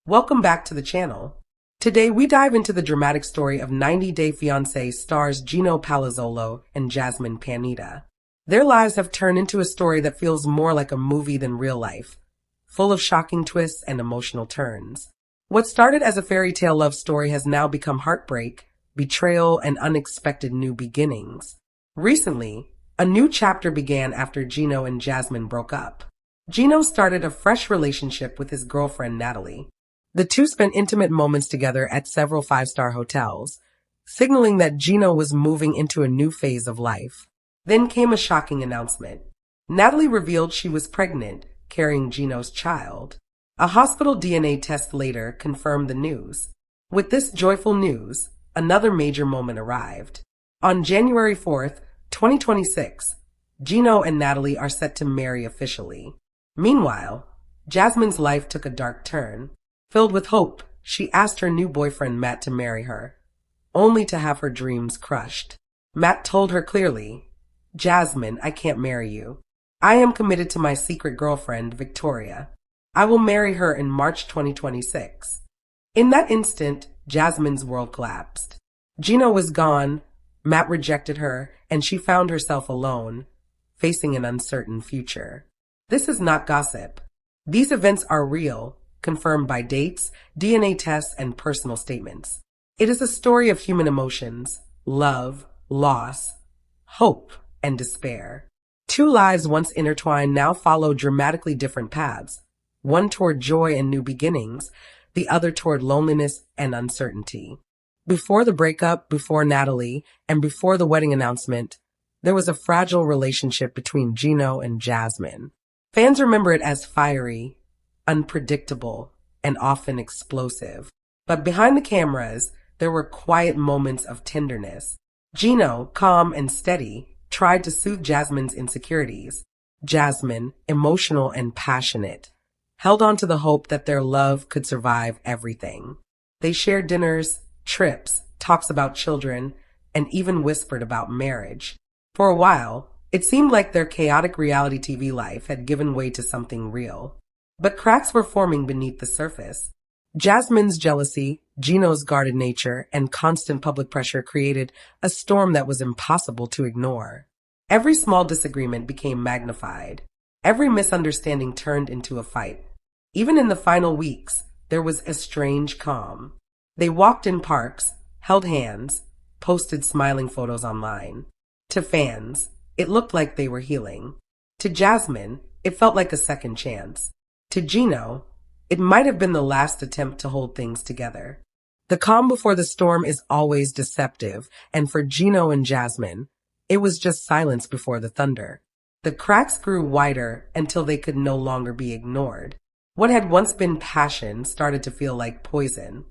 Welcome back to the channel. Today we dive into the dramatic story of 90 Day Fiancé stars Gino Palazzolo and Jasmine Panetta. Their lives have turned into a story that feels more like a movie than real life, full of shocking twists and emotional turns. What started as a fairy tale love story has now become heartbreak, betrayal, and unexpected new beginnings. Recently, a new chapter began after Gino and Jasmine broke up. Gino started a fresh relationship with his girlfriend Natalie. The two spent intimate moments together at several five-star hotels, signaling that Gino was moving into a new phase of life. Then came a shocking announcement. Natalie revealed she was pregnant, carrying Gino's child. A hospital DNA test later confirmed the news. With this joyful news, another major moment arrived. On January 4th, 2026, Gino and Natalie are set to marry officially. Meanwhile, Jasmine's life took a dark turn. Filled with hope, she asked her new boyfriend Matt to marry her, only to have her dreams crushed. Matt told her clearly, "Jasmine, I can't marry you. I am committed to my secret girlfriend, Victoria. I will marry her in March 2026. In that instant, Jasmine's world collapsed. Gino was gone, Matt rejected her, and she found herself alone, facing an uncertain future. This is not gossip. These events are real, confirmed by dates, DNA tests, and personal statements. It is a story of human emotions, love, loss, hope, and despair. Two lives once intertwined now follow dramatically different paths, one toward joy and new beginnings, the other toward loneliness and uncertainty. Before the breakup, before Natalie, and before the wedding announcement, there was a fragile relationship between Gino and Jasmine. Fans remember it as fiery, unpredictable, and often explosive. But behind the cameras, there were quiet moments of tenderness. Gino, calm and steady, tried to soothe Jasmine's insecurities. Jasmine, emotional and passionate, held on to the hope that their love could survive everything. They shared dinners, trips, talks about children, and even whispered about marriage. For a while, it seemed like their chaotic reality TV life had given way to something real. But cracks were forming beneath the surface. Jasmine's jealousy, Gino's guarded nature, and constant public pressure created a storm that was impossible to ignore. Every small disagreement became magnified. Every misunderstanding turned into a fight. Even in the final weeks, there was a strange calm. They walked in parks, held hands, posted smiling photos online. To fans, it looked like they were healing. To Jasmine, it felt like a second chance. To Gino, it might have been the last attempt to hold things together. The calm before the storm is always deceptive, and for Gino and Jasmine, it was just silence before the thunder. The cracks grew wider until they could no longer be ignored. What had once been passion started to feel like poison.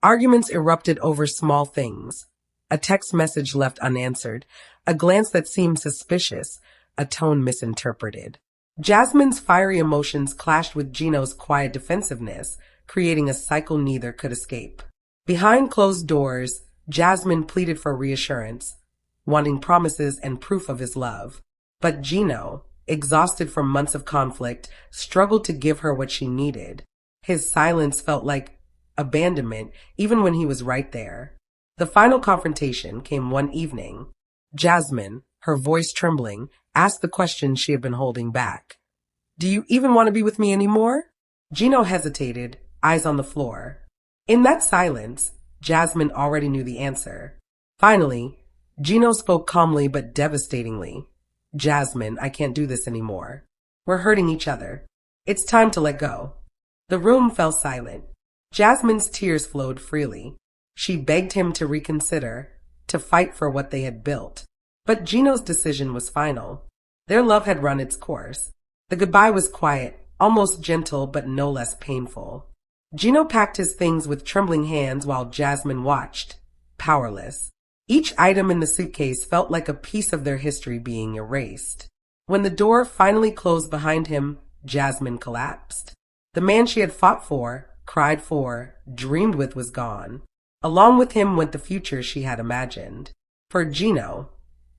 Arguments erupted over small things. A text message left unanswered, a glance that seemed suspicious, a tone misinterpreted. Jasmine's fiery emotions clashed with Gino's quiet defensiveness, creating a cycle neither could escape. Behind closed doors, Jasmine pleaded for reassurance, wanting promises and proof of his love. But Gino, exhausted from months of conflict, struggled to give her what she needed. His silence felt like abandonment, even when he was right there. The final confrontation came one evening. Jasmine, her voice trembling, asked the question she had been holding back. "Do you even want to be with me anymore?" Gino hesitated, eyes on the floor. In that silence, Jasmine already knew the answer. Finally, Gino spoke calmly but devastatingly. "Jasmine, I can't do this anymore. We're hurting each other. It's time to let go." The room fell silent. Jasmine's tears flowed freely. She begged him to reconsider, to fight for what they had built. But Gino's decision was final. Their love had run its course. The goodbye was quiet, almost gentle but no less painful. Gino packed his things with trembling hands while Jasmine watched, powerless. Each item in the suitcase felt like a piece of their history being erased. When the door finally closed behind him, Jasmine collapsed. The man she had fought for, cried for, dreamed with was gone. Along with him went the future she had imagined. For Gino,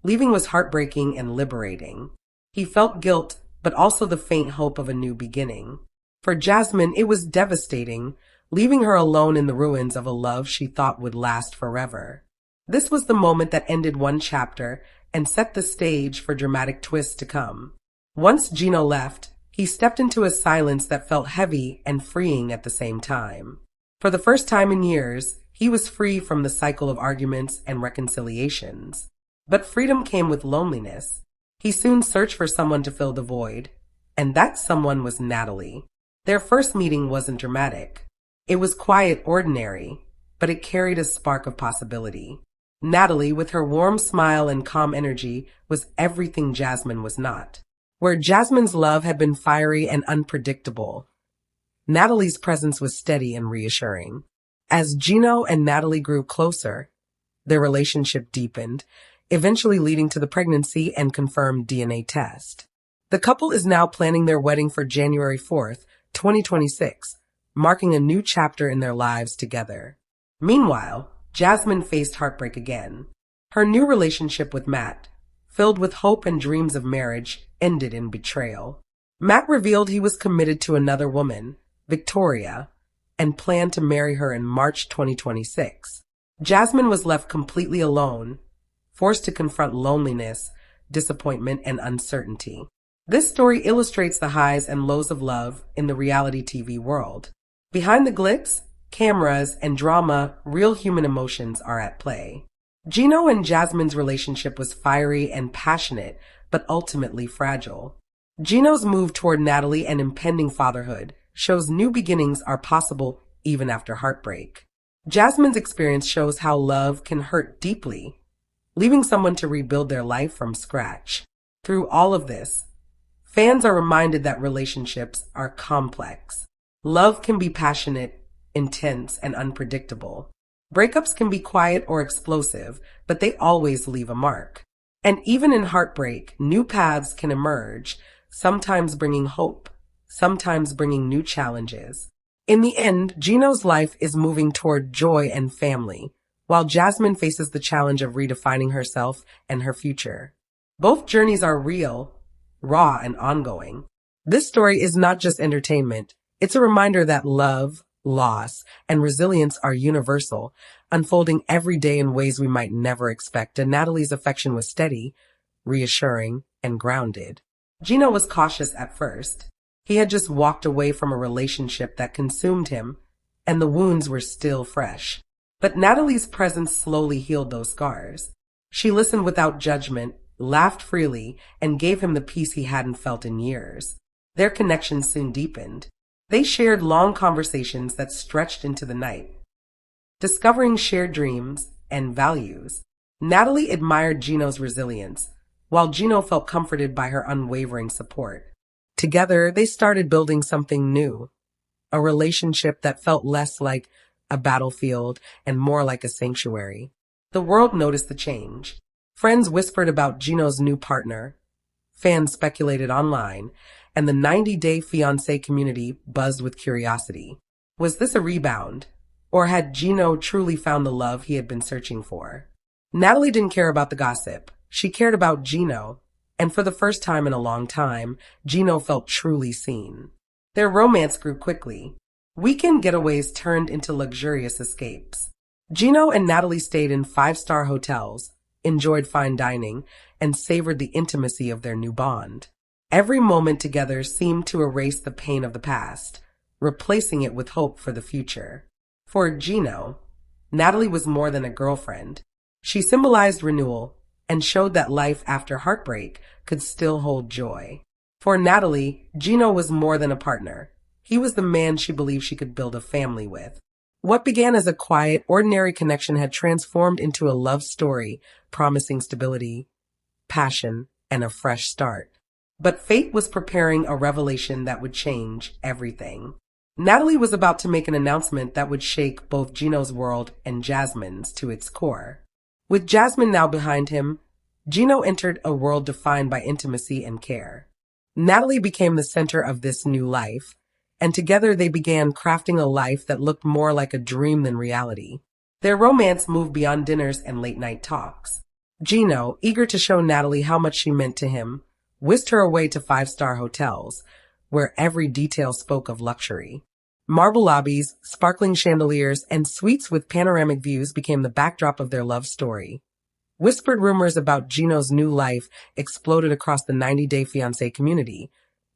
leaving was heartbreaking and liberating. He felt guilt, but also the faint hope of a new beginning. For Jasmine, it was devastating, leaving her alone in the ruins of a love she thought would last forever. This was the moment that ended one chapter and set the stage for dramatic twists to come. Once Gino left, he stepped into a silence that felt heavy and freeing at the same time. For the first time in years, he was free from the cycle of arguments and reconciliations. But freedom came with loneliness. He soon searched for someone to fill the void, and that someone was Natalie. Their first meeting wasn't dramatic. It was quiet, ordinary, but it carried a spark of possibility. Natalie, with her warm smile and calm energy, was everything Jasmine was not. Where Jasmine's love had been fiery and unpredictable, Natalie's presence was steady and reassuring. As Gino and Natalie grew closer, their relationship deepened, eventually leading to the pregnancy and confirmed DNA test. The couple is now planning their wedding for January 4th, 2026, marking a new chapter in their lives together. Meanwhile, Jasmine faced heartbreak again. Her new relationship with Matt, filled with hope and dreams of marriage, ended in betrayal. Matt revealed he was committed to another woman, Victoria, and planned to marry her in March 2026. Jasmine was left completely alone, forced to confront loneliness, disappointment, and uncertainty. This story illustrates the highs and lows of love in the reality TV world. Behind the glitz, cameras, and drama, real human emotions are at play. Gino and Jasmine's relationship was fiery and passionate, but ultimately fragile. Gino's move toward Natalie and impending fatherhood shows new beginnings are possible even after heartbreak. Jasmine's experience shows how love can hurt deeply, leaving someone to rebuild their life from scratch. Through all of this, fans are reminded that relationships are complex. Love can be passionate, intense, and unpredictable. Breakups can be quiet or explosive, but they always leave a mark. And even in heartbreak, new paths can emerge, sometimes bringing hope, sometimes bringing new challenges. In the end, Gino's life is moving toward joy and family, while Jasmine faces the challenge of redefining herself and her future. Both journeys are real, raw, and ongoing. This story is not just entertainment. It's a reminder that love, loss, and resilience are universal, unfolding every day in ways we might never expect. And Natalie's affection was steady, reassuring, and grounded. Gino was cautious at first. He had just walked away from a relationship that consumed him, and the wounds were still fresh. But Natalie's presence slowly healed those scars. She listened without judgment, laughed freely, and gave him the peace he hadn't felt in years. Their connection soon deepened. They shared long conversations that stretched into the night, discovering shared dreams and values. Natalie admired Gino's resilience, while Gino felt comforted by her unwavering support. Together, they started building something new, a relationship that felt less like a battlefield and more like a sanctuary. The world noticed the change. Friends whispered about Gino's new partner, fans speculated online, and the 90-day Fiancé community buzzed with curiosity. Was this a rebound? Or had Gino truly found the love he had been searching for? Natalie didn't care about the gossip. She cared about Gino, and for the first time in a long time, Gino felt truly seen. Their romance grew quickly. Weekend getaways turned into luxurious escapes. Gino and Natalie stayed in five-star hotels, enjoyed fine dining, and savored the intimacy of their new bond. Every moment together seemed to erase the pain of the past, replacing it with hope for the future. For Gino, Natalie was more than a girlfriend. She symbolized renewal and showed that life after heartbreak could still hold joy. For Natalie, Gino was more than a partner. He was the man she believed she could build a family with. What began as a quiet, ordinary connection had transformed into a love story promising stability, passion, and a fresh start. But fate was preparing a revelation that would change everything. Natalie was about to make an announcement that would shake both Gino's world and Jasmine's to its core. With Jasmine now behind him, Gino entered a world defined by intimacy and care. Natalie became the center of this new life, and together they began crafting a life that looked more like a dream than reality. Their romance moved beyond dinners and late-night talks. Gino, eager to show Natalie how much she meant to him, whisked her away to five-star hotels, where every detail spoke of luxury. Marble lobbies, sparkling chandeliers, and suites with panoramic views became the backdrop of their love story. Whispered rumors about Gino's new life exploded across the 90-Day Fiancé community,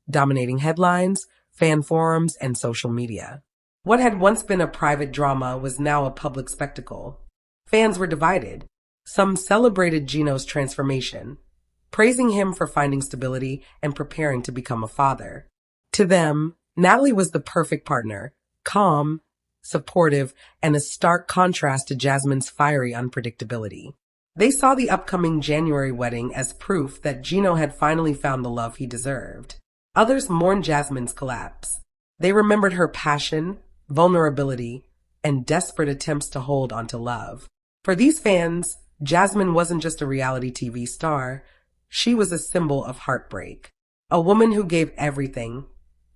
dominating headlines, fan forums, and social media. What had once been a private drama was now a public spectacle. Fans were divided. Some celebrated Gino's transformation, praising him for finding stability and preparing to become a father. To them, Natalie was the perfect partner, calm, supportive, and a stark contrast to Jasmine's fiery unpredictability. They saw the upcoming January wedding as proof that Gino had finally found the love he deserved. Others mourned Jasmine's collapse. They remembered her passion, vulnerability, and desperate attempts to hold onto love. For these fans, Jasmine wasn't just a reality TV star. She was a symbol of heartbreak. A woman who gave everything,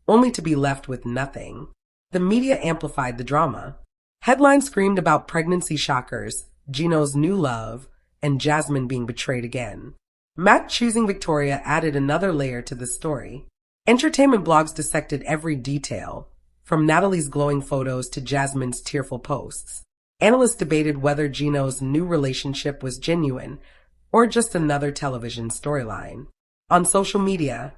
only to be left with nothing. The media amplified the drama. Headlines screamed about pregnancy shockers, Gino's new love, and Jasmine being betrayed again. Matt choosing Victoria added another layer to the story. Entertainment blogs dissected every detail, from Natalie's glowing photos to Jasmine's tearful posts. Analysts debated whether Gino's new relationship was genuine or just another television storyline. On social media,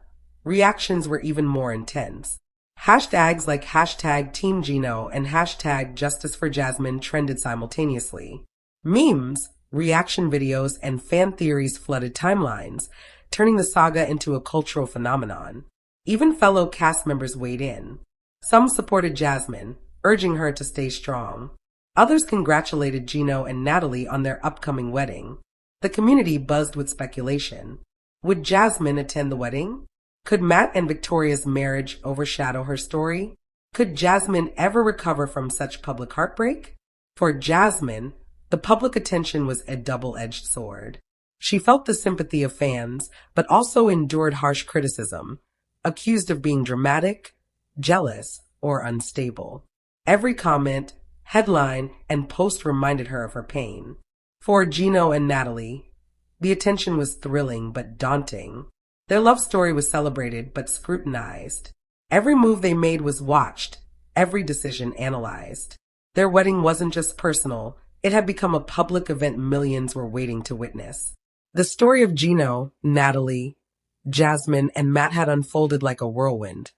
reactions were even more intense. Hashtags like hashtag Team Gino and hashtag Justice for Jasmine trended simultaneously. Memes, reaction videos, and fan theories flooded timelines, turning the saga into a cultural phenomenon. Even fellow cast members weighed in. Some supported Jasmine, urging her to stay strong. Others congratulated Gino and Natalie on their upcoming wedding. The community buzzed with speculation. Would Jasmine attend the wedding? Could Matt and Victoria's marriage overshadow her story? Could Jasmine ever recover from such public heartbreak? For Jasmine, the public attention was a double-edged sword. She felt the sympathy of fans, but also endured harsh criticism, accused of being dramatic, jealous, or unstable. Every comment, headline, and post reminded her of her pain. For Gino and Natalie, the attention was thrilling but daunting. Their love story was celebrated but scrutinized. Every move they made was watched, every decision analyzed. Their wedding wasn't just personal, it had become a public event millions were waiting to witness. The story of Gino, Natalie, Jasmine, and Matt had unfolded like a whirlwind.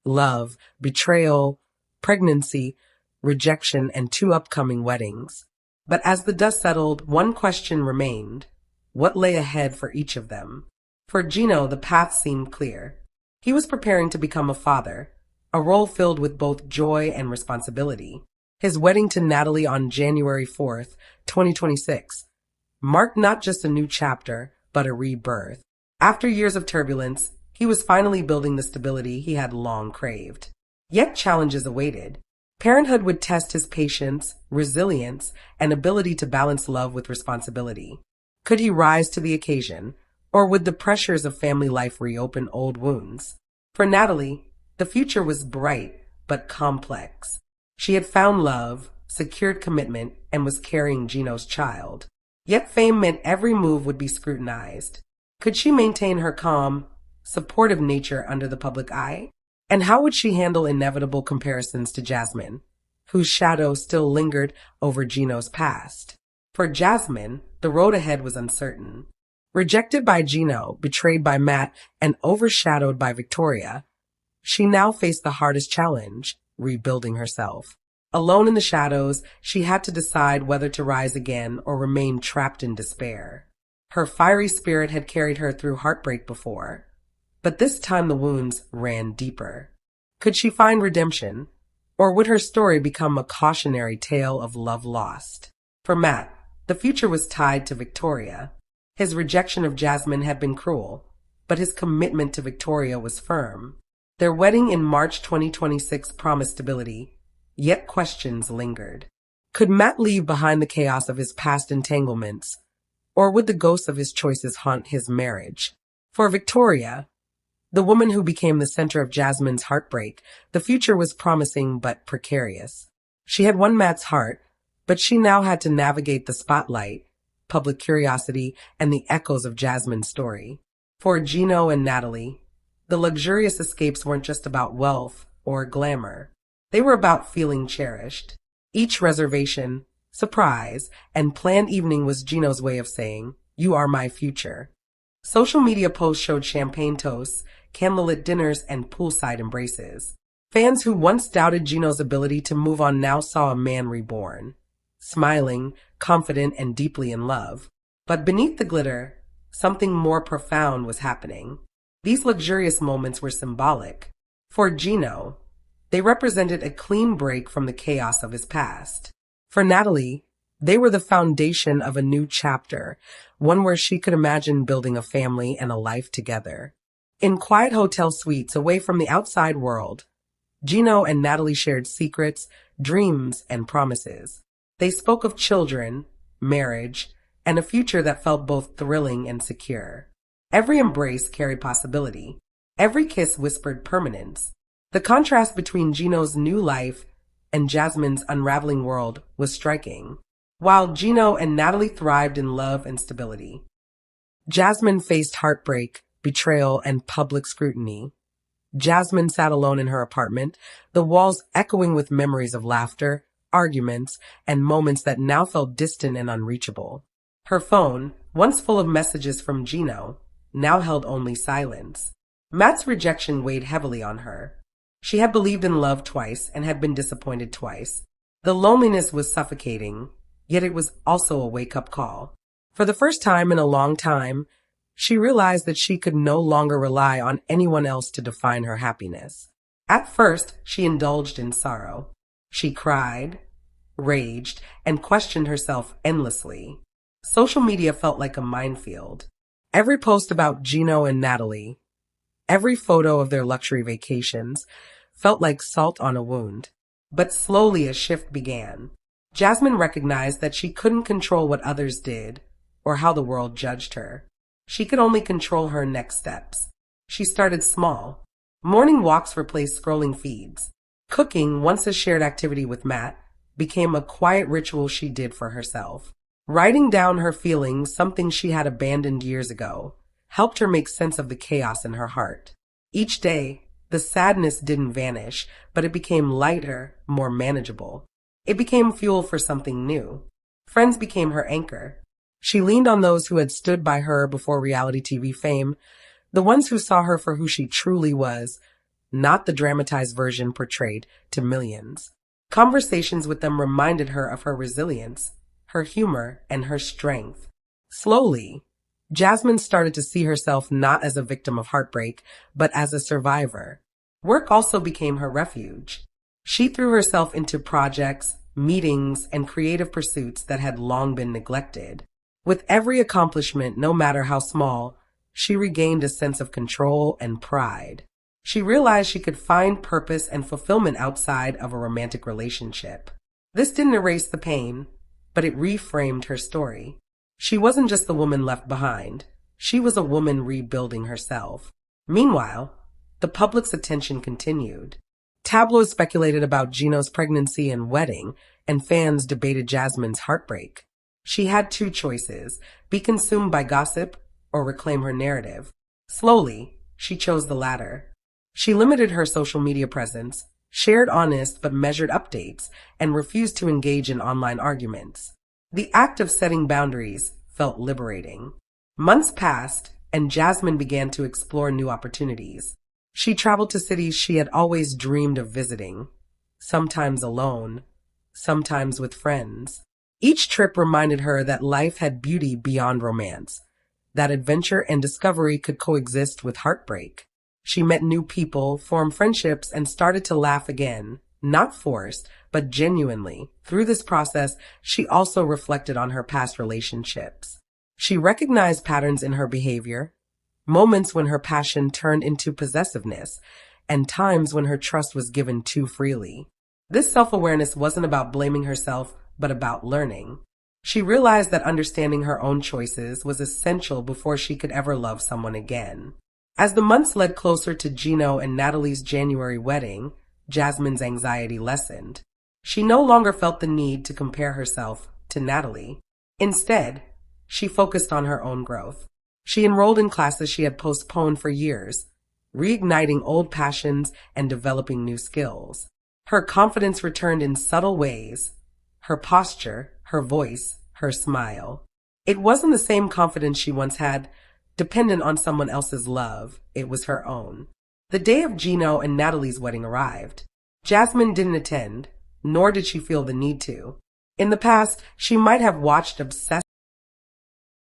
Love, betrayal, pregnancy, rejection, and 2 upcoming weddings. But as the dust settled, one question remained. What lay ahead for each of them? For Gino, the path seemed clear. He was preparing to become a father, a role filled with both joy and responsibility. His wedding to Natalie on January 4th, 2026, marked not just a new chapter, but a rebirth. After years of turbulence, he was finally building the stability he had long craved. Yet challenges awaited. Parenthood would test his patience, resilience, and ability to balance love with responsibility. Could he rise to the occasion, or would the pressures of family life reopen old wounds? For Natalie, the future was bright but complex. She had found love, secured commitment, and was carrying Gino's child. Yet fame meant every move would be scrutinized. Could she maintain her calm, supportive nature under the public eye? And how would she handle inevitable comparisons to Jasmine, whose shadow still lingered over Gino's past? For Jasmine, the road ahead was uncertain. Rejected by Gino, betrayed by Matt, and overshadowed by Victoria, she now faced the hardest challenge, rebuilding herself. Alone in the shadows, she had to decide whether to rise again or remain trapped in despair. Her fiery spirit had carried her through heartbreak before, but this time the wounds ran deeper. Could she find redemption, or would her story become a cautionary tale of love lost? For Matt, the future was tied to Victoria. His rejection of Jasmine had been cruel, but his commitment to Victoria was firm. Their wedding in March 2026 promised stability, yet questions lingered. Could Matt leave behind the chaos of his past entanglements, or would the ghosts of his choices haunt his marriage? For Victoria, the woman who became the center of Jasmine's heartbreak, the future was promising but precarious. She had won Matt's heart, but she now had to navigate the spotlight, public curiosity, and the echoes of Jasmine's story. For Gino and Natalie, the luxurious escapes weren't just about wealth or glamour. They were about feeling cherished. Each reservation, surprise, and planned evening was Gino's way of saying, "You are my future." Social media posts showed champagne toasts, candlelit dinners, and poolside embraces. Fans who once doubted Gino's ability to move on now saw a man reborn, smiling, confident, and deeply in love. But beneath the glitter, something more profound was happening. These luxurious moments were symbolic. For Gino, they represented a clean break from the chaos of his past. For Natalie, they were the foundation of a new chapter, one where she could imagine building a family and a life together. In quiet hotel suites away from the outside world, Gino and Natalie shared secrets, dreams, and promises. They spoke of children, marriage, and a future that felt both thrilling and secure. Every embrace carried possibility. Every kiss whispered permanence. The contrast between Gino's new life and Jasmine's unraveling world was striking. While Gino and Natalie thrived in love and stability, Jasmine faced heartbreak, betrayal, and public scrutiny. Jasmine sat alone in her apartment, the walls echoing with memories of laughter, arguments, and moments that now felt distant and unreachable. Her phone, once full of messages from Gino, now held only silence. Matt's rejection weighed heavily on her. She had believed in love twice and had been disappointed twice. The loneliness was suffocating, yet it was also a wake-up call. For the first time in a long time, she realized that she could no longer rely on anyone else to define her happiness. At first, she indulged in sorrow. She cried, raged, and questioned herself endlessly. Social media felt like a minefield. Every post about Gino and Natalie, every photo of their luxury vacations, felt like salt on a wound. But slowly a shift began. Jasmine recognized that she couldn't control what others did or how the world judged her. She could only control her next steps. She started small. Morning walks replaced scrolling feeds. Cooking, once a shared activity with Matt, became a quiet ritual she did for herself. Writing down her feelings, something she had abandoned years ago, helped her make sense of the chaos in her heart. Each day, the sadness didn't vanish, but it became lighter, more manageable. It became fuel for something new. Friends became her anchor. She leaned on those who had stood by her before reality TV fame, the ones who saw her for who she truly was, not the dramatized version portrayed to millions. Conversations with them reminded her of her resilience, her humor, and her strength. Slowly, Jasmine started to see herself not as a victim of heartbreak, but as a survivor. Work also became her refuge. She threw herself into projects, meetings, and creative pursuits that had long been neglected. With every accomplishment, no matter how small, she regained a sense of control and pride. She realized she could find purpose and fulfillment outside of a romantic relationship. This didn't erase the pain, but it reframed her story. She wasn't just the woman left behind. She was a woman rebuilding herself. Meanwhile, the public's attention continued. Tabloids speculated about Gino's pregnancy and wedding, and fans debated Jasmine's heartbreak. She had two choices: be consumed by gossip or reclaim her narrative. Slowly, she chose the latter. She limited her social media presence, shared honest but measured updates, and refused to engage in online arguments. The act of setting boundaries felt liberating. Months passed, and Jasmine began to explore new opportunities. She traveled to cities she had always dreamed of visiting, sometimes alone, sometimes with friends. Each trip reminded her that life had beauty beyond romance, that adventure and discovery could coexist with heartbreak. She met new people, formed friendships, and started to laugh again, not forced, but genuinely. Through this process, she also reflected on her past relationships. She recognized patterns in her behavior, moments when her passion turned into possessiveness, and times when her trust was given too freely. This self-awareness wasn't about blaming herself, but about learning. She realized that understanding her own choices was essential before she could ever love someone again. As the months led closer to Gino and Natalie's January wedding, Jasmine's anxiety lessened. She no longer felt the need to compare herself to Natalie. Instead, she focused on her own growth. She enrolled in classes she had postponed for years, reigniting old passions and developing new skills. Her confidence returned in subtle ways. Her posture, her voice, her smile. It wasn't the same confidence she once had, dependent on someone else's love. It was her own. The day of Gino and Natalie's wedding arrived. Jasmine didn't attend, nor did she feel the need to. In the past, she might have watched obsessively